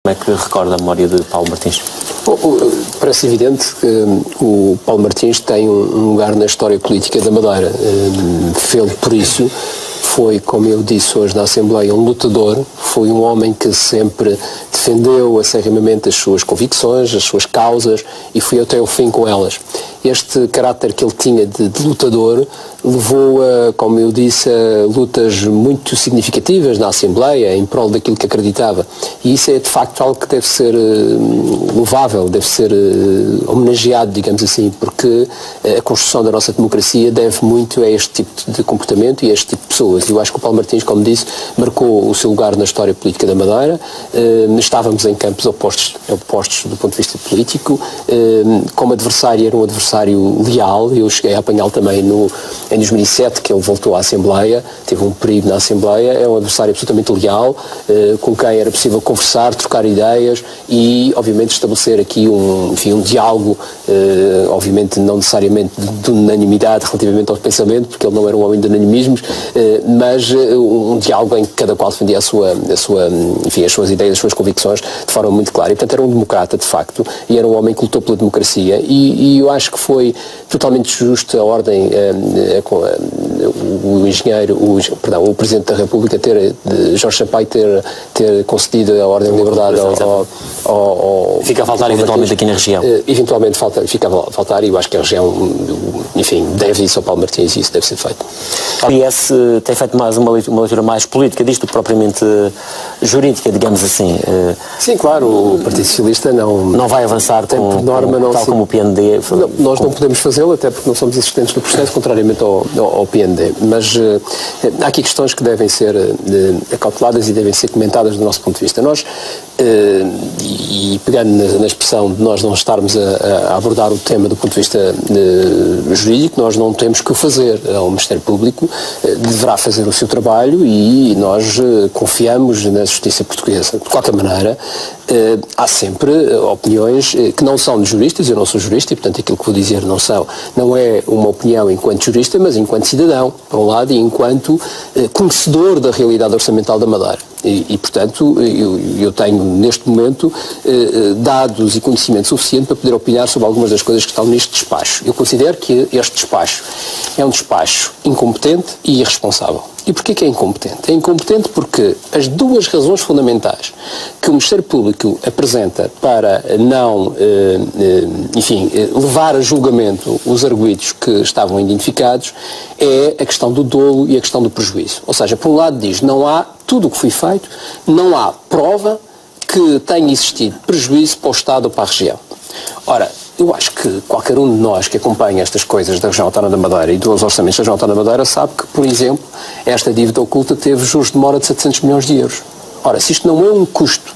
Como é que recorda a memória de Paulo Martins? Parece evidente que o Paulo Martins tem um lugar na história política da Madeira. Fê-lo por isso. Foi, como eu disse hoje na Assembleia, um lutador, foi um homem que sempre defendeu acerrimamente as suas convicções, as suas causas e foi até o fim com elas. Este caráter que ele tinha de lutador levou a, como eu disse, a lutas muito significativas na Assembleia em prol daquilo que acreditava. E isso é de facto algo que deve ser louvável, deve ser homenageado, digamos assim, porque a construção da nossa democracia deve muito a este tipo de comportamento e a este tipo de pessoas. Eu acho que o Paulo Martins, como disse, marcou o seu lugar na história política da Madeira. Estávamos em campos opostos do ponto de vista político. Como adversário, era um adversário leal. Eu cheguei a apanhá-lo também em 2007, que ele voltou à Assembleia, teve um período na Assembleia. É um adversário absolutamente leal, com quem era possível conversar, trocar ideias e, obviamente, estabelecer aqui um diálogo, obviamente não necessariamente de unanimidade relativamente ao pensamento, porque ele não era um homem de unanimismos, mas um diálogo em que cada qual defendia as suas ideias, as suas convicções de forma muito clara. E, portanto, era um democrata, de facto, e era um homem que lutou pela democracia. E eu acho que foi totalmente justo a ordem, o Presidente da República, Jorge Sampaio, ter concedido a ordem de liberdade ao Fica a faltar eventualmente aqui na região. Eventualmente fica a faltar, e eu acho que a região, enfim, deve isso ao Paulo Martins e isso deve ser feito. O PS tem feito mais uma leitura mais política disto, propriamente jurídica, digamos assim. Sim, claro, o Partido Socialista não vai avançar por norma, tal como o PND. Nós não podemos fazê-lo, até porque não somos assistentes do processo, contrariamente ao PND. Mas há aqui questões que devem ser acauteladas e devem ser comentadas do nosso ponto de vista. Nós, e pegando na expressão de nós não estarmos a abordar o tema do ponto de vista jurídico, nós não temos que o fazer. O Ministério Público deverá fazer o seu trabalho e nós confiamos na justiça portuguesa. De qualquer maneira, há sempre opiniões que não são de juristas. Eu não sou jurista e, portanto, aquilo que vou dizer não é uma opinião enquanto jurista, mas enquanto cidadão, por um lado, e enquanto conhecedor da realidade orçamental da Madeira. E portanto, eu tenho, neste momento, dados e conhecimento suficiente para poder opinar sobre algumas das coisas que estão neste despacho. Eu considero que este despacho é um despacho incompetente e irresponsável. E porquê que é incompetente? É incompetente porque as duas razões fundamentais que o Ministério Público apresenta para não, levar a julgamento os arguidos que estavam identificados é a questão do dolo e a questão do prejuízo. Ou seja, por um lado diz, não há tudo o que foi feito, não há prova que tenha existido prejuízo para o Estado ou para a região. Ora, eu acho que qualquer um de nós que acompanha estas coisas da região autónoma da Madeira e dos orçamentos da região autónoma da Madeira sabe que, por exemplo, esta dívida oculta teve juros de demora de 700 milhões de euros. Ora, se isto não é um custo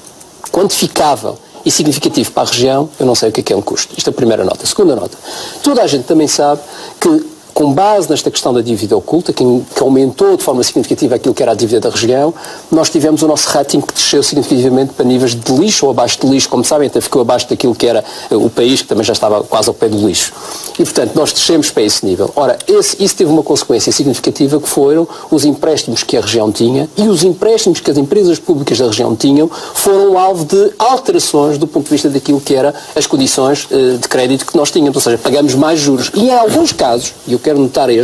quantificável e significativo para a região, eu não sei o que é um custo. Isto é a primeira nota. A segunda nota. Toda a gente também sabe que, com base nesta questão da dívida oculta, que aumentou de forma significativa aquilo que era a dívida da região, nós tivemos o nosso rating que desceu significativamente para níveis de lixo ou abaixo de lixo, como sabem, até ficou abaixo daquilo que era o país, que também já estava quase ao pé do lixo. E, portanto, nós descemos para esse nível. Ora, isso teve uma consequência significativa que foram os empréstimos que a região tinha e os empréstimos que as empresas públicas da região tinham foram alvo de alterações do ponto de vista daquilo que eram as condições de crédito que nós tínhamos, ou seja, pagamos mais juros. E em alguns casos, e eu quero notar em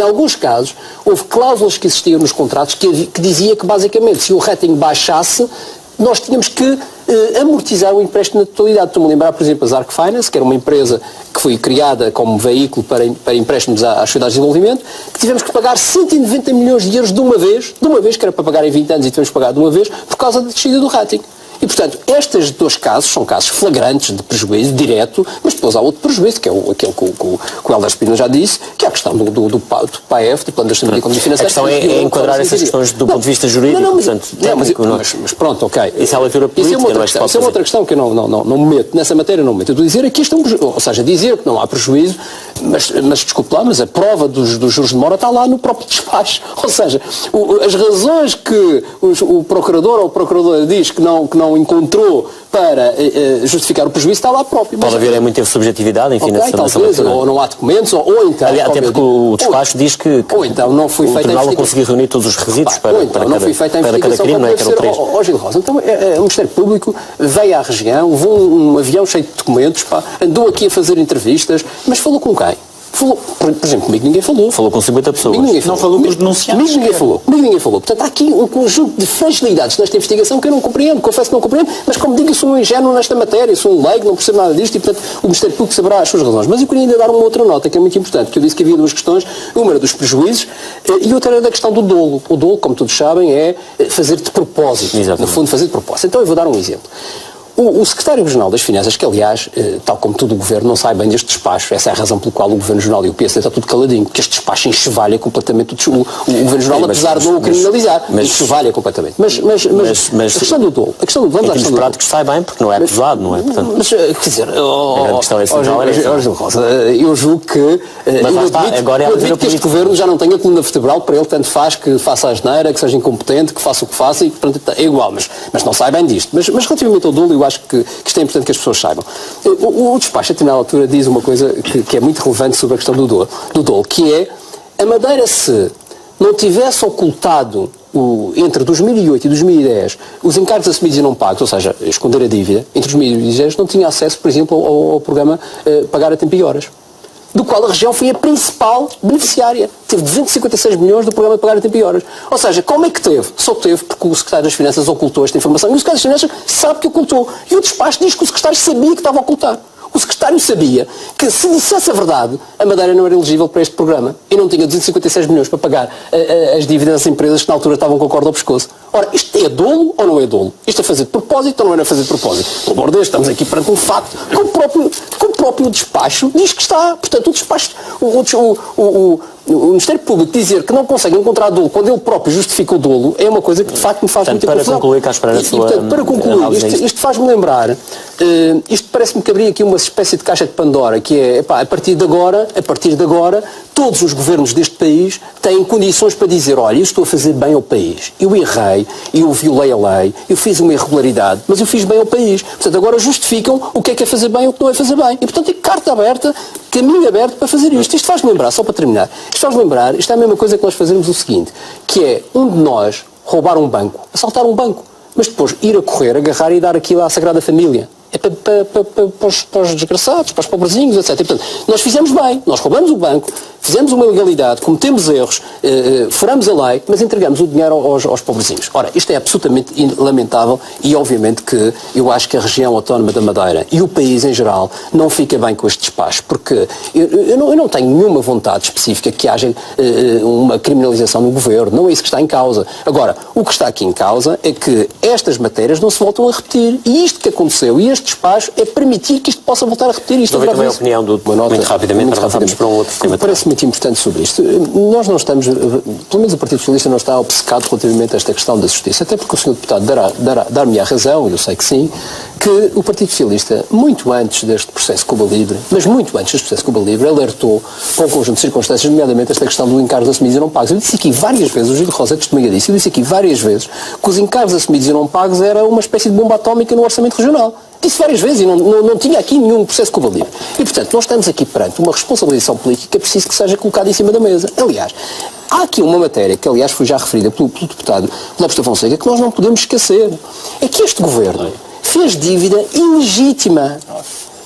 alguns casos, houve cláusulas que existiam nos contratos que dizia que, basicamente, se o rating baixasse, nós tínhamos que amortizar o empréstimo na totalidade. Estou-me a lembrar, por exemplo, a Zarc Finance, que era uma empresa que foi criada como veículo para empréstimos às sociedades de desenvolvimento, que tivemos que pagar 190 milhões de euros de uma vez, que era para pagar em 20 anos e tivemos que pagar de uma vez, por causa da descida do rating. E, portanto, estes dois casos são casos flagrantes de prejuízo direto, mas depois há outro prejuízo, que é aquele que o Helder Espina já disse, que é a questão do PAEF, do Plano de Estabilidade e Economia Financeira. A questão é enquadrar essas questões do ponto de vista jurídico, mas pronto, ok. Isso é a leitura política, isso é uma outra questão que eu não me meto, nessa matéria não me meto. Eu estou a dizer que isto é um prejuízo, ou seja, dizer que não há prejuízo, mas desculpe lá, mas a prova dos juros de demora está lá no próprio despacho. Ou seja, as razões que o procurador ou a procuradora diz que não encontrou para justificar o prejuízo está lá próprio. Pode haver muita subjetividade, enfim, okay, talvez, ou não há documentos, ou então... Aliás, até porque o despacho diz que ou então não foi feita a Tribunal não conseguiu reunir todos os requisitos para cada crime, não é? Que eram 3. Gil Rosa, então o Ministério Público veio à região, levou um avião cheio de documentos, andou aqui a fazer entrevistas, mas falou com quem? Falou, por exemplo, comigo ninguém falou. Falou com 50 pessoas. Não falou com os denunciados. Comigo ninguém falou. Portanto, há aqui um conjunto de fragilidades nesta investigação que eu não compreendo, confesso que não compreendo, mas como digo, eu sou um ingênuo nesta matéria, sou um leigo, não percebo nada disto e, portanto, o Ministério Público saberá as suas razões. Mas eu queria ainda dar uma outra nota que é muito importante, que eu disse que havia duas questões, uma era dos prejuízos e outra era da questão do dolo. O dolo, como todos sabem, é fazer de propósito. Exatamente. No fundo, fazer de propósito. Então eu vou dar um exemplo. O Secretário Regional das Finanças, que aliás, tal como todo o Governo, não sai bem deste despacho, essa é a razão pela qual o Governo Regional e o PSD está tudo caladinho, porque este despacho enxovalha completamente o Governo Regional, apesar de não o criminalizar, enxovalha completamente. Mas a questão do dolo, vamos à questão do práticos sai bem, porque não é pesado, não é? Portanto, mas, quer dizer, eu julgo que que este Governo já não tenha a coluna vertebral, para ele tanto faz que faça a asneira, que seja incompetente, que faça o que faça e, portanto, é igual, mas não sai bem disto. Mas relativamente ao dolo, eu acho que isto é importante que as pessoas saibam. O despacho, a determinada altura, diz uma coisa que é muito relevante sobre a questão do dolo, que é a Madeira, se não tivesse ocultado entre 2008 e 2010 os encargos assumidos e não pagos, ou seja, esconder a dívida, entre 2008 e 2010 não tinha acesso, por exemplo, ao programa Pagar a Tempo e Horas, do qual a região foi a principal beneficiária. Teve 256 milhões do programa de Pagar a Tempo e Horas. Ou seja, como é que teve? Só teve porque o Secretário das Finanças ocultou esta informação. E o Secretário das Finanças sabe que ocultou. E o despacho diz que o Secretário sabia que estava a ocultar. O Secretário sabia que, se dissesse a verdade, a Madeira não era elegível para este programa e não tinha 256 milhões para pagar as dívidas das empresas que na altura estavam com a corda ao pescoço. Ora, isto é dolo ou não é dolo? Isto é fazer de propósito ou não era fazer de propósito? Pelo amor de Deus, estamos aqui perante um facto que o próprio despacho diz que está. Portanto, o despacho, o Ministério Público dizer que não consegue encontrar dolo quando ele próprio justifica o dolo é uma coisa que de facto me faz muita confusão. Para concluir, cá esperar a sua... Portanto, para concluir, isto faz-me lembrar, isto parece-me que abrir aqui uma espécie de caixa de Pandora, que é, a partir de agora, todos os governos deste país têm condições para dizer, olha, eu estou a fazer bem ao país, eu errei, eu violei a lei, eu fiz uma irregularidade, mas eu fiz bem ao país. Portanto, agora justificam o que é fazer bem e o que não é fazer bem. E, portanto, é carta aberta, caminho aberto para fazer isto. Isto faz-me lembrar, só para terminar, isto é a mesma coisa que nós fazemos o seguinte, que é um de nós roubar um banco, assaltar um banco, mas depois ir a correr, agarrar e dar aquilo à Sagrada Família. É para os desgraçados, para os pobrezinhos, etc. E, portanto, nós fizemos bem, nós roubamos o banco, fizemos uma ilegalidade, cometemos erros, furamos a lei, mas entregamos o dinheiro aos pobrezinhos. Ora, isto é absolutamente lamentável e, obviamente, que eu acho que a região autónoma da Madeira e o país em geral não fica bem com este despacho, porque eu não tenho nenhuma vontade específica que haja uma criminalização no governo, não é isso que está em causa. Agora, o que está aqui em causa é que estas matérias não se voltam a repetir e isto que aconteceu e este despacho é permitir que isto possa voltar a repetir isto. Também a opinião do muito rapidamente para avançarmos para um outro tema. Parece muito importante sobre isto. Nós não estamos, pelo menos o Partido Socialista não está obcecado relativamente a esta questão da justiça, até porque o Sr. Deputado dar-me a razão, eu sei que sim, que o Partido Socialista, muito antes deste processo Cuba Livre, mas muito antes deste processo Cuba Livre, alertou para um conjunto de circunstâncias, nomeadamente esta questão do encargos assumidos e não pagos. Eu disse aqui várias vezes, o Gil Rosa testemunha disso, eu disse aqui várias vezes que os encargos assumidos e não pagos era uma espécie de bomba atómica no orçamento regional. Disse várias vezes e não tinha aqui nenhum processo Cuba Livre. E, portanto, nós estamos aqui perante uma responsabilização política que é preciso que seja colocada em cima da mesa. Aliás, há aqui uma matéria que, aliás, foi já referida pelo deputado Lopes da Fonseca, que nós não podemos esquecer. É que este governo fez dívida ilegítima.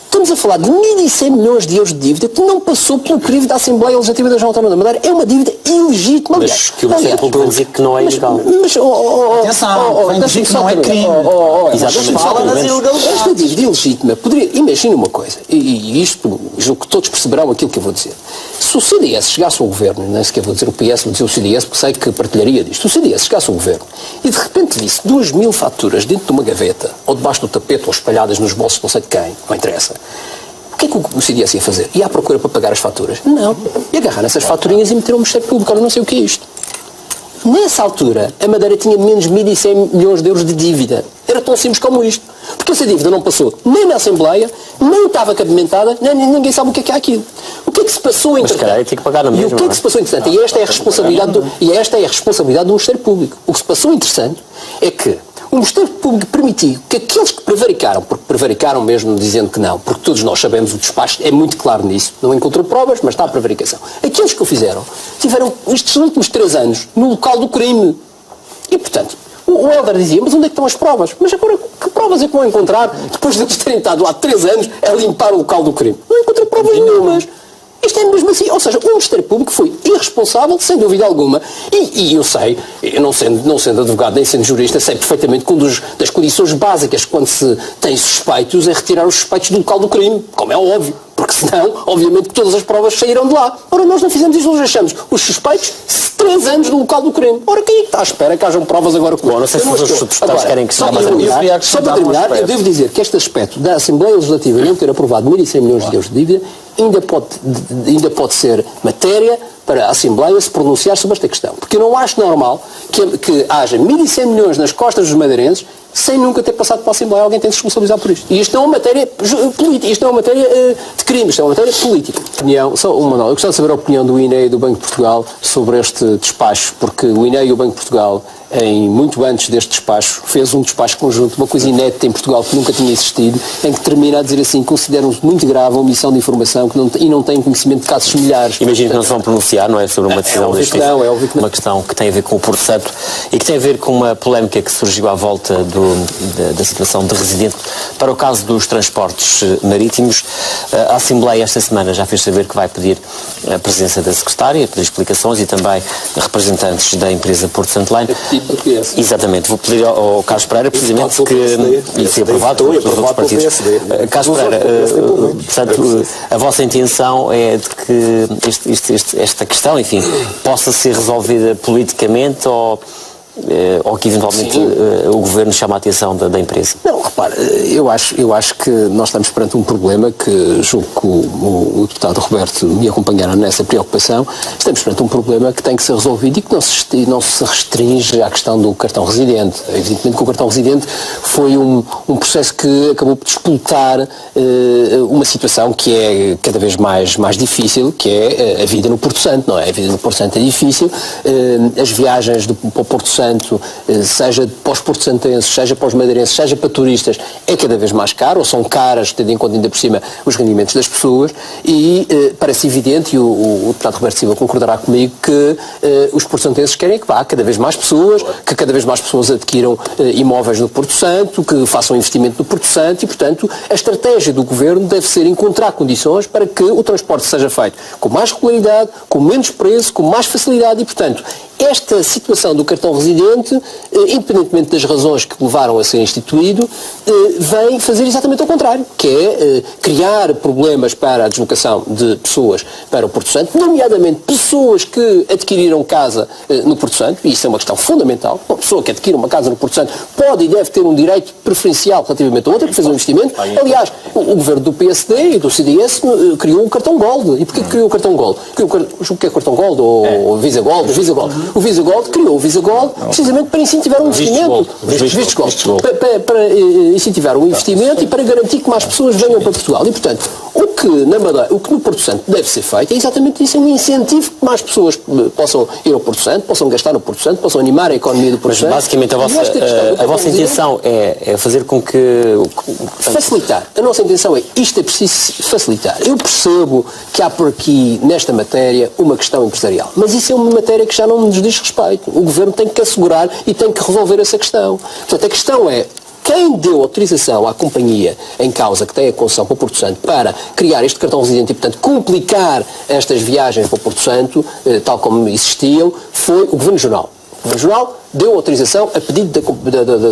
Estamos a falar de 1.100 milhões de euros de dívida que não passou pelo crivo da Assembleia Legislativa da Região Autónoma da Madeira. É uma dívida ilegítima. Mas que o Ministério Público dizer que não é ilegal. Atenção, vem dizer que não é crime. Esta dívida ilegítima poderia... Imagina uma coisa, e isto, julgo que todos perceberão aquilo que eu vou dizer. Se o CDS chegasse ao governo, nem sequer vou dizer o PS, vou dizer o CDS, porque sei que partilharia disto. Se o CDS chegasse ao governo e de repente visse 2.000 faturas dentro de uma gaveta, ou debaixo do tapete, ou espalhadas nos bolsos não sei de quem, não interessa. O que é que o CDS ia fazer? Ia à procura para pagar as faturas? Não. Ia agarrar nessas faturinhas e meter ao Ministério Público. Ora, não sei o que é isto. Nessa altura, a Madeira tinha menos 1.100 milhões de euros de dívida. Era tão simples como isto. Porque essa dívida não passou nem na Assembleia, nem estava cabimentada, nem ninguém sabe o que é aquilo. O que é que se passou entretanto? Mas, caralho, tinha que pagar na mesma, E o que é que se passou entretanto? E esta é a responsabilidade do Ministério Público. O que se passou interessante é que o Ministério Público permitiu que aqueles que prevaricaram, porque prevaricaram mesmo dizendo que não, porque todos nós sabemos, o despacho é muito claro nisso, não encontrou provas, mas está a prevaricação. Aqueles que o fizeram tiveram estes últimos 3 anos no local do crime. E, portanto, o Helder dizia, mas onde é que estão as provas? Mas agora, que provas é que vão encontrar depois de eles terem estado lá 3 anos a limpar o local do crime? Não encontrei provas nenhumas. Isto é mesmo assim, ou seja, o Ministério Público foi irresponsável, sem dúvida alguma, e eu sei, eu não sendo advogado nem sendo jurista, sei perfeitamente que uma das condições básicas quando se tem suspeitos é retirar os suspeitos do local do crime, como é óbvio, porque senão, obviamente, que todas as provas saíram de lá. Ora, nós não fizemos isso, nós deixamos os suspeitos 3 anos no local do crime. Ora, quem é que está à espera que hajam provas agora com não sei se os deputados querem que se chame só para terminar, eu devo dizer que este aspecto da Assembleia Legislativa não ter aprovado 1.100 milhões de euros de dívida ainda pode ser matéria para a Assembleia se pronunciar sobre esta questão. Porque eu não acho normal que haja 1.100 milhões nas costas dos madeirenses sem nunca ter passado para a Assembleia. Alguém tem de se responsabilizar por isto. E isto não é uma matéria política, isto não é uma matéria de crime, isto é uma matéria política. Só uma nota. Eu gostava de saber a opinião do INE e do Banco de Portugal sobre este despacho, porque o INE e o Banco de Portugal, muito antes deste despacho, fez um despacho conjunto, uma coisa inédita em Portugal que nunca tinha existido, em que termina a dizer assim, consideram-se muito grave a omissão de informação e não têm conhecimento de casos similares. Imagino que não se vão pronunciar, não é, sobre uma decisão deste tipo. Não, é óbvio que não. Uma questão que tem a ver com o Porto Santo e que tem a ver com uma polémica que surgiu à volta da situação de residente para o caso dos transportes marítimos. A Assembleia esta semana já fez saber que vai pedir a presença da secretária, pedir explicações e também representantes da empresa Porto Santo Line. Exatamente, vou pedir ao Carlos Pereira, precisamente, e foi aprovado pelos outros partidos. Carlos Pereira, portanto, a vossa intenção é de que esta questão, enfim, possa ser resolvida politicamente ou que eventualmente o Governo chama a atenção da empresa? Não, repara, eu acho que nós estamos perante um problema que julgo que o deputado Roberto me acompanhará nessa preocupação. Estamos perante um problema que tem que ser resolvido e que não se restringe à questão do cartão residente. Evidentemente que o cartão residente foi um processo que acabou por disputar uma situação que é cada vez mais difícil, que é a vida no Porto Santo, não é? A vida no Porto Santo é difícil, as viagens para o Porto Santo, seja para os porto-santenses, seja para os madeirenses, seja para turistas, é cada vez mais caro, ou são caras, tendo em conta ainda por cima os rendimentos das pessoas, e parece evidente, e o deputado Roberto Silva concordará comigo, que os porto-santenses querem que vá cada vez mais pessoas, que cada vez mais pessoas adquiram imóveis no Porto Santo, que façam investimento no Porto Santo, e portanto a estratégia do Governo deve ser encontrar condições para que o transporte seja feito com mais regularidade, com menos preço, com mais facilidade, e portanto esta situação do cartão residente, independentemente das razões que levaram a ser instituído, vem fazer exatamente o contrário, que é criar problemas para a deslocação de pessoas para o Porto Santo, nomeadamente pessoas que adquiriram casa no Porto Santo, e isso é uma questão fundamental. Uma pessoa que adquire uma casa no Porto Santo pode e deve ter um direito preferencial relativamente a outra que fez um investimento. Aliás, o governo do PSD e do CDS criou o cartão Gold. E porquê criou o cartão Gold? O que é o cartão Gold? Ou Visa Gold? O Visa Gold criou o Visa Gold precisamente para incentivar um investimento. Vistos Gold. Para incentivar um investimento e para garantir que mais pessoas venham para Portugal. E, portanto, o que no Porto Santo deve ser feito é exatamente isso, é um incentivo que mais pessoas possam ir ao Porto Santo, possam gastar no Porto Santo, possam animar a economia do Porto Santo. Mas basicamente a vossa intenção é fazer com que... Facilitar. A nossa intenção isto é preciso facilitar. Eu percebo que há por aqui, nesta matéria, uma questão empresarial. Mas isso é uma matéria que já não nos diz respeito. O Governo tem que assegurar e tem que resolver essa questão. Portanto, a questão é quem deu autorização à companhia em causa que tem a concessão para o Porto Santo para criar este cartão residente e, portanto, complicar estas viagens para o Porto Santo, tal como existiam, foi o Governo Regional. O Governo Regional deu autorização a pedido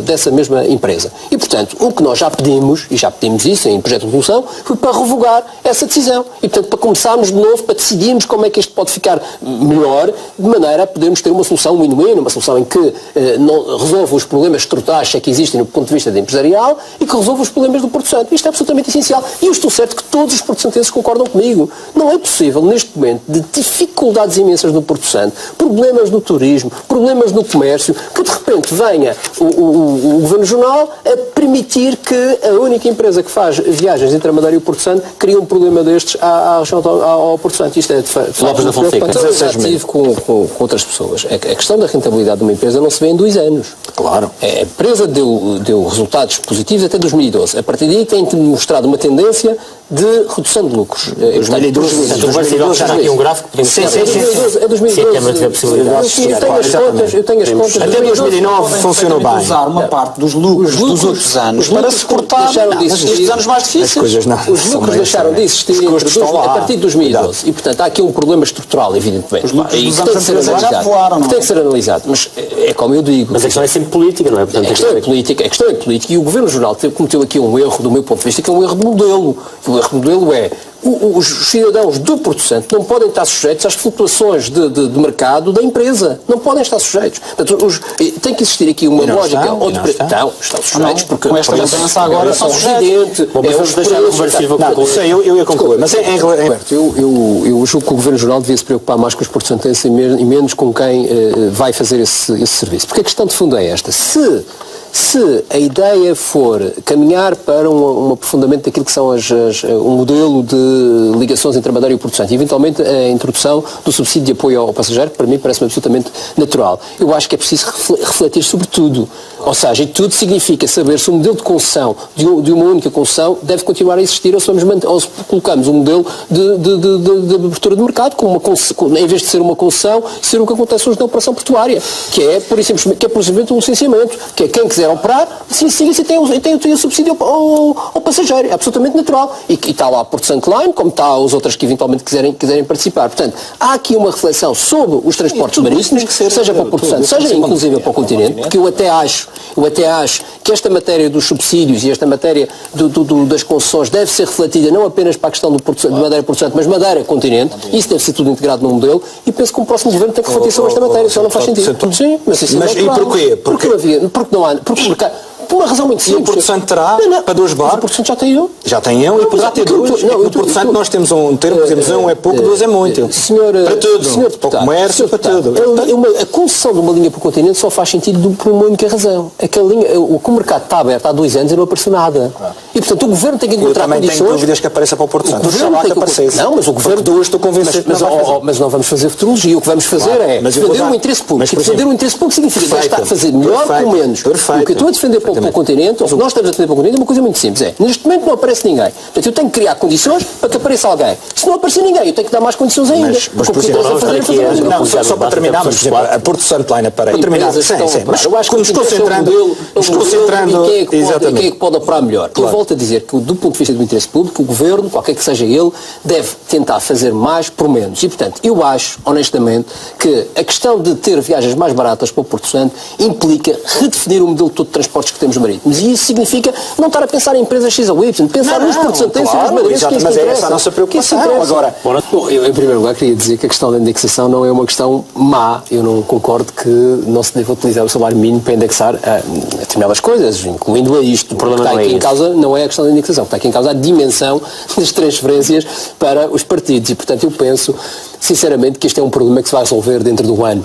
dessa mesma empresa. E, portanto, o que nós já pedimos, e já pedimos isso em projeto de resolução, foi para revogar essa decisão. E, portanto, para começarmos de novo, para decidirmos como é que isto pode ficar melhor, de maneira a podermos ter uma solução win-win, uma solução em que não resolva os problemas estruturais que existem no ponto de vista empresarial e que resolva os problemas do Porto Santo. Isto é absolutamente essencial. E eu estou certo que todos os porto-santenses concordam comigo. Não é possível, neste momento, de dificuldades imensas no Porto Santo, problemas no turismo, problemas no comércio, benefício, que de repente venha o Governo Regional a permitir que a única empresa que faz viagens entre a Madeira e o Porto Santo cria um problema destes ao Porto Santo. Isto é de facto Lopes da Fonseca. eu já tive com outras pessoas. A questão da rentabilidade de uma empresa não se vê em 2 anos. Claro. A empresa deu resultados positivos até 2012. A partir daí tem mostrado uma tendência de redução de lucros. 2012 já aqui um gráfico. É 2012. Eu tenho as contas. Até 2009 funcionou bem. Usar uma parte dos lucros dos outros anos para suportar estes anos mais difíceis. As coisas não. Os lucros deixaram de existir a partir de 2012. E, portanto, há aqui um problema estrutural, evidentemente. Os lucros dos anos anteriores já voaram. Tem que ser analisado. Mas é como eu digo. Mas a questão é sempre política, não é? Portanto, A questão é política e o Governo Regional cometeu aqui um erro, do meu ponto de vista, que é um erro de modelo. O erro de modelo é os cidadãos do Porto Santo não podem estar sujeitos às flutuações de mercado da empresa. Não podem estar sujeitos. Portanto, tem que existir aqui uma lógica. Estão sujeitos porque com esta mudança agora são sujeitos. Vamos deixar o Roberto Silva concluir. Eu ia concluir. Mas eu julgo que o Governo Regional devia se preocupar mais com os porto-santenses e menos com quem vai fazer esse serviço. Porque a questão de fundo é esta. Se a ideia for caminhar para um aprofundamento daquilo que são um modelo de ligações entre a Madeira e o Porto Santo e eventualmente a introdução do subsídio de apoio ao passageiro, que para mim parece-me absolutamente natural, eu acho que é preciso refletir sobre tudo. Ou seja, e tudo significa saber se o modelo de concessão, de uma única concessão, deve continuar a existir ou se colocamos um modelo de abertura de mercado, em vez de ser uma concessão, ser o que acontece hoje na operação portuária, que é, por exemplo, um licenciamento, que é quem quiser operar, siga-se e tem o subsídio ao passageiro. É absolutamente natural. E está lá a Porto Santo Line, como está os outros que eventualmente quiserem participar. Portanto, há aqui uma reflexão sobre os transportes marítimos, seja para o Porto Santo, seja inclusive para o continente, porque eu até acho que esta matéria dos subsídios e esta matéria das concessões deve ser refletida não apenas para a questão de Madeira e Porto Santo, mas Madeira continente. Isso deve ser tudo integrado num modelo e penso que o próximo governo tem que refletir sobre esta matéria. Isso não faz sentido. Sim, mas isso e porquê? Porque não há... Porque o mercado... Por uma razão muito simples. E o Porto Santo terá para 2 barcos? O Porto Santo já tem um. Já tem um e poderá ter 2. No Porto Santo nós temos um termo, dizemos um é pouco, 2 é muito. Para tudo. Para o comércio, para tudo. A concessão de uma linha para o continente só faz sentido por uma única razão. O mercado está aberto há 2 anos e não apareceu nada. E, portanto, o Governo tem que encontrar condições... Eu também tenho dúvidas que apareça para o Porto Santo. Não, mas o Governo... Porque 2 estou convencido. Mas não vamos fazer futurologia. O que vamos fazer é defender o interesse público. Defender o interesse público significa estar a fazer melhor ou menos. O que eu estou a defender para o continente, nós estamos a defender para o continente, é uma coisa muito simples. Neste momento não aparece ninguém. Portanto, eu tenho que criar condições para que apareça alguém. Se não aparecer ninguém, eu tenho que dar mais condições ainda. Mas por exemplo, só para terminar, mas por exemplo, a Porto Santo Line aparece. Para terminar, mas eu acho que nos concentrando... Quem é que pode operar melhor? Eu volto a dizer que, do ponto de vista do interesse público, o Governo, qualquer que seja ele, deve tentar fazer mais por menos. E, portanto, eu acho, honestamente, que a questão de ter viagens mais baratas para o Porto Santo implica redefinir o modelo todo de transportes que temos marítimos. E isso significa não estar a pensar em empresas X ou Y, pensar nos porto-santenses e nos madeirenses. Mas é essa a nossa preocupação. Agora, eu, em primeiro lugar, queria dizer que a questão da indexação não é uma questão má. Eu não concordo que não se deva utilizar o salário mínimo para indexar determinadas coisas, incluindo a isto. O problema que está aqui em causa não é a questão da indexação, está aqui em causa a dimensão das transferências para os partidos. E, portanto, eu penso, sinceramente, que este é um problema que se vai resolver dentro do ano.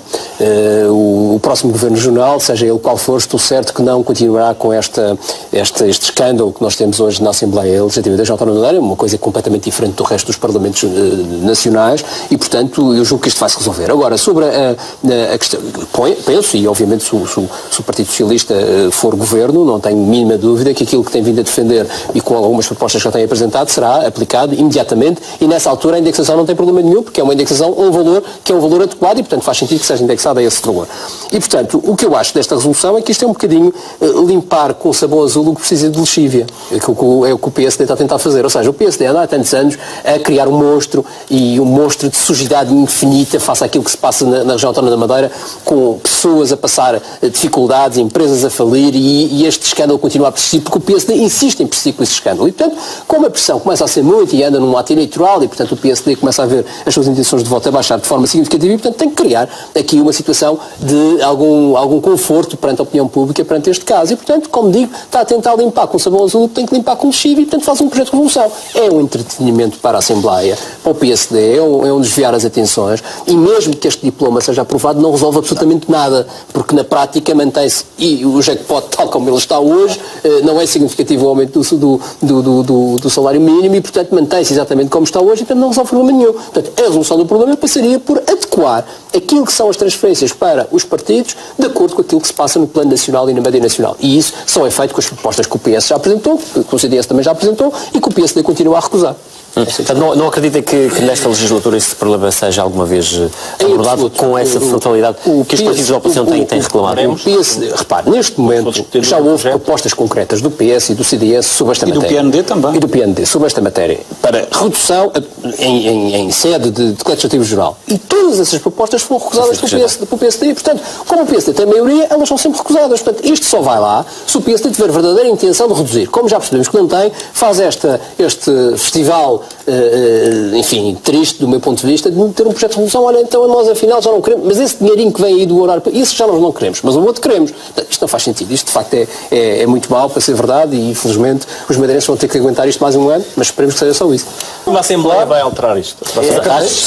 O próximo Governo Regional, seja ele qual for, estou certo que não continuará com este escândalo que nós temos hoje na Assembleia Legislativa da Autónoma da Madeira, uma coisa completamente diferente do resto dos parlamentos nacionais e, portanto, eu julgo que isto vai se resolver. Agora, sobre a questão, penso, e obviamente se o Partido Socialista for governo, não tenho mínima dúvida que aquilo que tem vindo a defender e com algumas propostas que já tem apresentado será aplicado imediatamente e nessa altura a indexação não tem problema nenhum, porque é uma indexação um valor que é um valor adequado e, portanto, faz sentido que seja indexado a esse valor. E, portanto, o que eu acho desta resolução é que isto é um bocadinho limpar com sabão azul o que precisa de lexívia. É o que o PSD está a tentar fazer. Ou seja, o PSD anda há tantos anos a criar um monstro e um monstro de sujidade infinita face àquilo que se passa na região autónoma da Madeira, com pessoas a passar dificuldades, empresas a falir e este escândalo continua a persistir porque o PSD insiste em persistir com esse escândalo. E, portanto, como a pressão começa a ser muito e anda num ato eleitoral e, portanto, o PSD começa a ver as suas intenções intenções de voto a baixar de forma significativa e, portanto, tem que criar aqui uma situação de algum conforto perante a opinião pública, perante este caso. E, portanto, como digo, está a tentar limpar com sabão azul, tem que limpar com lexívia e, portanto, faz um projeto de revolução. É um entretenimento para a Assembleia, para o PSD, é um desviar as atenções e mesmo que este diploma seja aprovado não resolve absolutamente nada, porque na prática mantém-se, e o jackpot tal como ele está hoje, não é significativo o aumento do salário mínimo e, portanto, mantém-se exatamente como está hoje e, portanto, não resolve problema nenhum. Portanto, a resolução do problema passaria por adequar aquilo que são as transferências para os partidos de acordo com aquilo que se passa no plano nacional e na média nacional. E isso só é feito com as propostas que o PS já apresentou, que o CDS também já apresentou e que o PSD continua a recusar. Portanto, não acredita que nesta legislatura esse problema seja alguma vez abordado com essa frontalidade que os partidos da oposição têm reclamado? Repare, neste momento já houve propostas concretas do PS e do CDS sobre esta matéria. E do PND também. E do PND sobre esta matéria, para redução em sede de legislativo geral. E todas essas propostas foram recusadas pelo PSD. E, portanto, como o PSD tem maioria, elas são sempre recusadas. Portanto, isto só vai lá se o PSD tiver verdadeira intenção de reduzir. Como já percebemos que não tem, faz este festival enfim, triste do meu ponto de vista, de ter um projeto de resolução. Olha, então nós afinal já não queremos, mas esse dinheirinho que vem aí do horário, isso já nós não queremos, mas o outro queremos. Isto não faz sentido, isto de facto é muito mau para ser verdade e infelizmente os madeirenses vão ter que aguentar isto mais um ano, mas esperemos que seja só isso. Uma Assembleia vai alterar isto.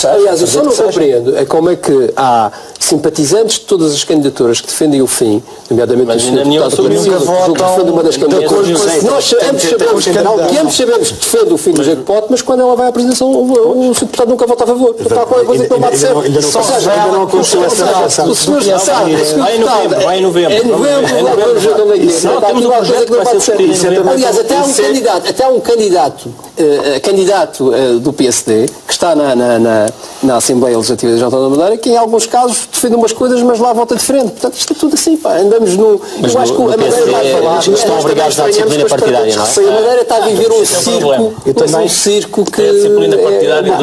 Aliás, eu só não compreendo como é que há simpatizantes de todas as candidaturas que defendem o fim, nomeadamente o senhor deputado que defende uma das candidaturas. Nós ambos sabemos que defende o fim do jackpot, mas quando ela vai à apresentação, o senhor deputado nunca vota a favor. Está com uma coisa que não bate certo. Ainda não aconteceu essa relação. O senhor sabe, vai em novembro. É novembro, temos uma coisa que não bate certo. Aliás, até há um candidato do PSD, que está na Assembleia Legislativa da Junta da Madeira, que em alguns casos defende umas coisas, mas lá vota diferente. Portanto, isto é tudo assim, pá. Andamos no... Mas eu acho que a Madeira vai falar... Estão obrigados à disciplina partidária, não é? A Madeira está a viver um circo que... A disciplina partidária...